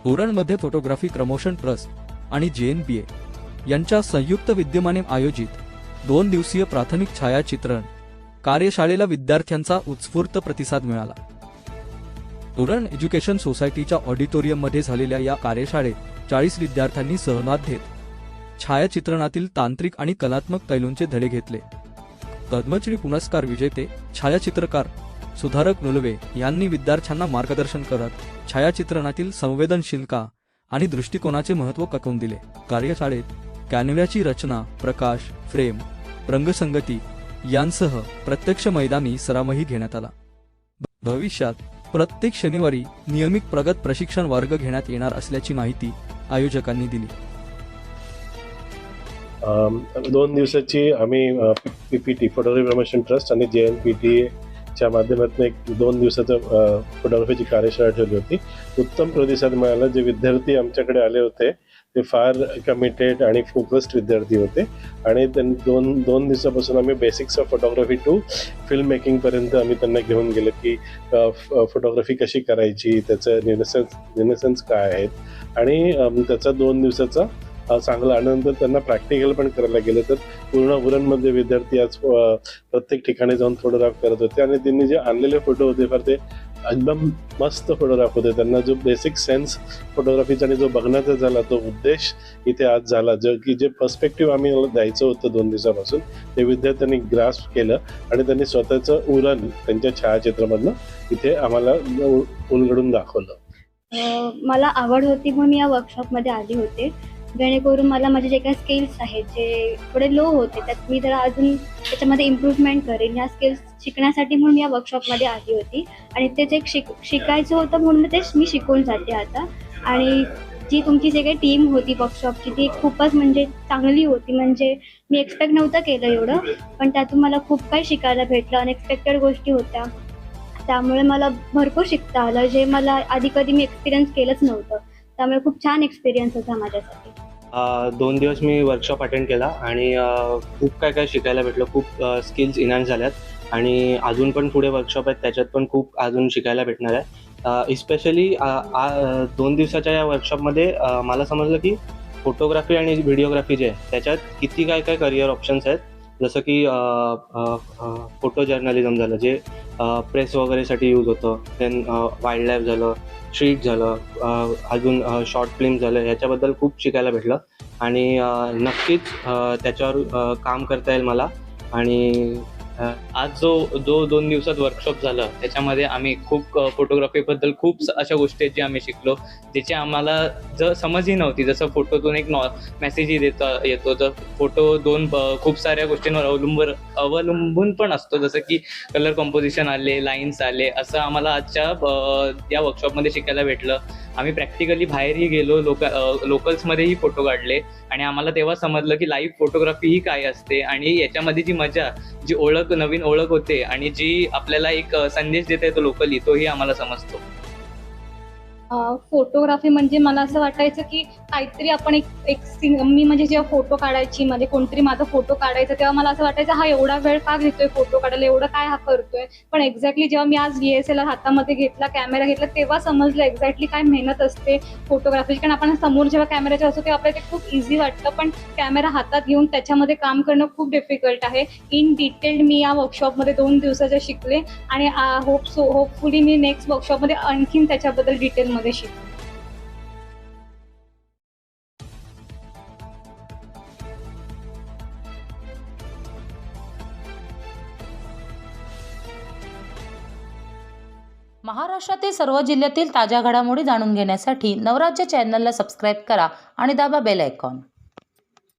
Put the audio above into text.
उरणमध्ये photography promotion trust आणि JNPA यांच्या संयुक्त विद्यमाने आयोजित 2 दिवसीय प्राथमिक छायाचित्रण कार्यशाळेला विद्यार्थ्यांचा उत्स्फूर्त प्रतिसाद मिळाला। उरण एज्युकेशन सोसायटीच्या ऑडिटोरियममध्ये झालेल्या या कार्यशाळेत 40 विद्यार्थ्यांनी सहभाग घेत छायाचित्रणातील तांत्रिक आणि कलात्मक पैलूंचे धडे घेतले। पद्मश्री पुरस्कार विजेते छायाचित्रकार सुधारक नुलवे यांनी विद्यार्थ्यांना मार्गदर्शन करत छायाचित्रणातील संवेदनशीलता आणि दृष्टिकोनाचे महत्त्व पटवून दिले। कार्यशाळेत कॅनव्याची रचना, प्रकाश, फ्रेम, रंगसंगती यांसह प्रत्यक्ष मैदानी सरावही घेण्यात आला। भविष्यात प्रत्येक शनिवारी नियमित प्रगत प्रशिक्षण वर्ग घेण्यात येणार असल्याची माहिती आयोजकांनी दिली। 2 दिवसाची आम्ही PPT फोटोग्राफी प्रमोशन ट्रस्ट आणि JNPT च्या माध्यमातून एक 2 दिवसाचं फोटोग्राफीची कार्यशाळा ठेवली होती। उत्तम प्रतिसाद मिळाला। जे विद्यार्थी आमच्याकडे आले होते ते फार कमिटेड आणि फोकस्ड विद्यार्थी होते आणि दोन दिवसापासून आम्ही basics of photography to film making पर्यंत आम्ही त्यांना घेऊन गेलो की फोटोग्राफी कशी करायची, त्याचं रिनेसन्स काय आहेत आणि त्याचा 2 दिवसाचा चांगला आनंद त्यांना प्रॅक्टिकल पण करायला गेले। तर पूर्ण उरणमध्ये विद्यार्थी आज प्रत्येक ठिकाणी जाऊन फोटोग्राफ करत होते आणि त्यांनी जे आणलेले फोटो होते फार ते एकदम मस्त फोटोग्राफ होते। त्यांना जो बेसिक सेन्स फोटोग्राफीचा आणि जो बघण्याचा झाला तो उद्देश इथे आज झाला, की जे पर्स्पेक्टिव्ह आम्ही द्यायचं होतं 2 दिवसापासून ते विद्यार्थ्यांनी ग्रास्प केलं आणि त्यांनी स्वतःचं उरण त्यांच्या छायाचित्रामधनं इथे आम्हाला उलगडून दाखवलं। मला आवड होती म्हणून या वर्कशॉपमध्ये आली होते, जेणेकरून मला माझे जे काही स्किल्स आहेत जे थोडे लो होते त्यात मी जरा अजून त्याच्यामध्ये इम्प्रूव्हमेंट करेन या स्किल्स शिकण्यासाठी म्हणून या वर्कशॉपमध्ये आली होती आणि ते जे शिकायचं होतं म्हणून तेच मी शिकून जाते आता। आणि जी तुमची जे काही टीम होती वर्कशॉपची ती खूपच म्हणजे चांगली होती, म्हणजे मी एक्सपेक्ट नव्हतं केलं एवढं, पण त्यातून मला खूप काही शिकायला भेटलं। अनएक्सपेक्टेड गोष्टी होत्या, त्यामुळे मला भरपूर शिकता आलं जे मला आधी कधी मी एक्सपिरियन्स केलंच नव्हतं, त्यामुळे खूप छान एक्सपिरियन्स होता माझ्यासाठी। 2 दिवस मी वर्कशॉप अटेंड केला आणि खूप काय शिकायला भेटलं। खूप स्किल्स इन्हान्स झाल्यात आणि अजून पण पुढे वर्कशॉप आहेत त्याच्यात पण खूप अजून शिकायला भेटणार आहे। इस्पेशली 2 दिवसाच्या या वर्कशॉपमध्ये मला समजलं की फोटोग्राफी आणि व्हिडिओग्राफी जे आहे त्याच्यात किती काय करिअर ऑप्शन्स आहेत। जसं की फोटो जर्नलिझम झालं जे प्रेस वगैरेसाठी यूज होतं, देन वाईल्ड लाईफ झालं, स्ट्रीट झालं, अजून शॉर्ट फिल्म झालं, ह्याच्याबद्दल खूप शिकायला भेटलं आणि नक्कीच त्याच्यावर काम करता येईल मला। आणि आज जो 2 दिवसात वर्कशॉप झालं त्याच्यामध्ये आम्ही खूप फोटोग्राफीबद्दल खूप अशा गोष्टी आहेत जे आम्ही शिकलो, ज्याची आम्हाला समजही नव्हती। जसं फोटोतून एक मेसेजही येतो, तर फोटो खूप साऱ्या गोष्टींवर अवलंबून पण असतो, जसं की कलर कंपोजिशन आले, लाईन्स आले, असं आम्हाला आजच्या या वर्कशॉपमध्ये शिकायला भेटलं। आम्ही प्रॅक्टिकली बाहेरही गेलो, लोकल्समध्येही फोटो काढले आणि आम्हाला तेव्हा समजलं की लाईव्ह फोटोग्राफी ही काय असते आणि याच्यामध्ये जी मजा, जी नवीन ओळख होते आणि जी आपल्याला एक संदेश देता येतो लोकली, तोही आम्हाला समजतो। फोटोग्राफी म्हणजे मला असं वाटायचं की काहीतरी आपण मी म्हणजे जेव्हा फोटो काढायची, म्हणजे कोणतरी माझा फोटो काढायचा तेव्हा मला असं वाटायचं हा एवढा वेळ का घेतोय फोटो काढायला, एवढं काय हा करतोय। पण एक्झॅक्टली जेव्हा मी आज DSLR हातामध्ये घेतला, कॅमेरा घेतला, तेव्हा समजलं एक्झॅक्टली काय मेहनत असते फोटोग्राफीची। कारण आपण समोर जेव्हा कॅमेराच्या असतो तेव्हा आपल्याला ते खूप इझी वाटतं, पण कॅमेरा हातात घेऊन त्याच्यामध्ये काम करणं खूप डिफिकल्ट आहे। इन डिटेल मी या वर्कशॉपमध्ये 2 दिवसाचे शिकले आणि होपफुली मी नेक्स्ट वर्कशॉपमध्ये आणखीन त्याच्याबद्दल डिटेलमध्ये शिकले। महाराष्ट्रातील सर्व जिल्ह्यातील ताज्या घडामोडी जाणून घेण्यासाठी नवराज्य चॅनलला सबस्क्राईब करा आणि दाबा बेल आयकॉन।